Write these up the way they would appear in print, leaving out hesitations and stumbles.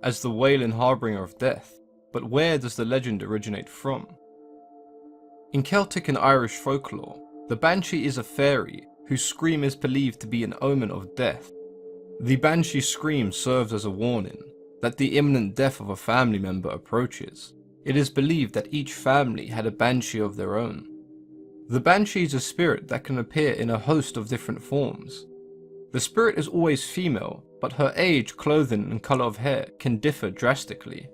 as the wailing harbinger of death, but where does the legend originate from? In Celtic and Irish folklore, the Banshee is a fairy whose scream is believed to be an omen of death. The Banshee scream serves as a warning that the imminent death of a family member approaches. It is believed that each family had a Banshee of their own. The Banshee is a spirit that can appear in a host of different forms. The spirit is always female, but her age, clothing and colour of hair can differ drastically.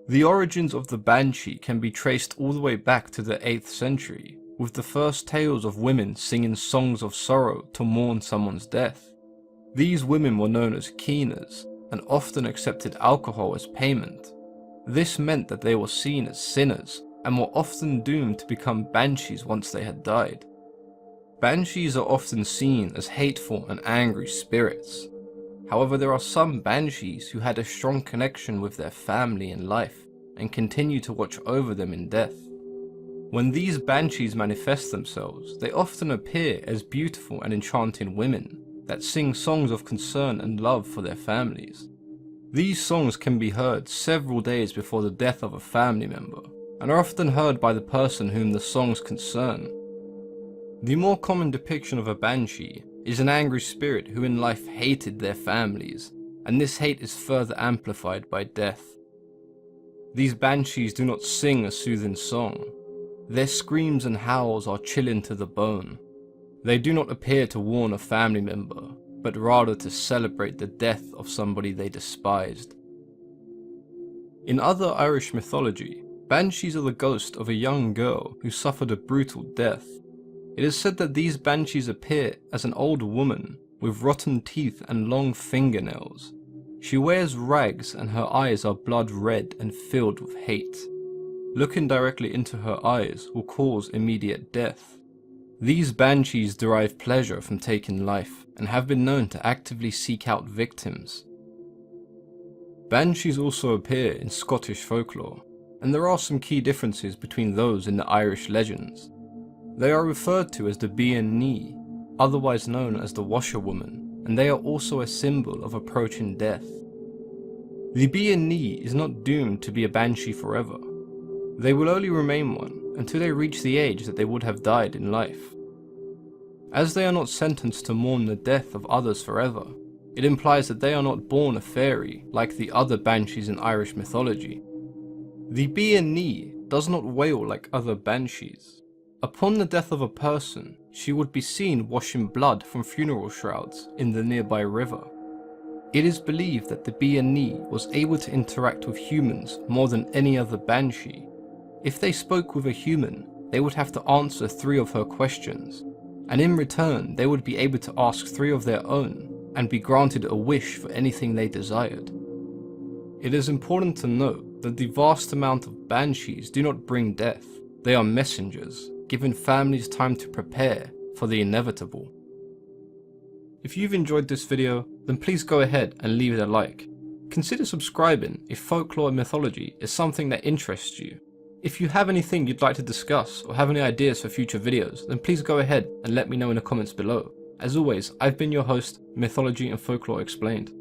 The origins of the Banshee can be traced all the way back to the 8th century, with the first tales of women singing songs of sorrow to mourn someone's death. These women were known as keeners, and often accepted alcohol as payment. This meant that they were seen as sinners, and were often doomed to become banshees once they had died. Banshees are often seen as hateful and angry spirits. However, there are some banshees who had a strong connection with their family in life, and continue to watch over them in death. When these banshees manifest themselves, they often appear as beautiful and enchanting women that sing songs of concern and love for their families. These songs can be heard several days before the death of a family member, and are often heard by the person whom the songs concern. The more common depiction of a banshee is an angry spirit who in life hated their families, and this hate is further amplified by death. These banshees do not sing a soothing song. Their screams and howls are chilling to the bone. They do not appear to warn a family member, but rather to celebrate the death of somebody they despised. In other Irish mythology, banshees are the ghost of a young girl who suffered a brutal death. It is said that these banshees appear as an old woman with rotten teeth and long fingernails. She wears rags and her eyes are blood red and filled with hate. Looking directly into her eyes will cause immediate death. These banshees derive pleasure from taking life, and have been known to actively seek out victims. Banshees also appear in Scottish folklore, and there are some key differences between those in the Irish legends. They are referred to as the Banshee, otherwise known as the washerwoman, and they are also a symbol of approaching death. The Banshee is not doomed to be a banshee forever. They will only remain one until they reach the age that they would have died in life. As they are not sentenced to mourn the death of others forever, it implies that they are not born a fairy like the other banshees in Irish mythology. The Banshee does not wail like other banshees. Upon the death of a person, she would be seen washing blood from funeral shrouds in the nearby river. It is believed that the Banshee was able to interact with humans more than any other banshee. If they spoke with a human, they would have to answer 3 of her questions, and in return they would be able to ask 3 of their own, and be granted a wish for anything they desired. It is important to note that the vast amount of banshees do not bring death. They are messengers, giving families time to prepare for the inevitable. If you've enjoyed this video, then please go ahead and leave it a like. Consider subscribing if folklore and mythology is something that interests you. If you have anything you'd like to discuss or have any ideas for future videos, then please go ahead and let me know in the comments below. As always, I've been your host, Mythology and Folklore Explained.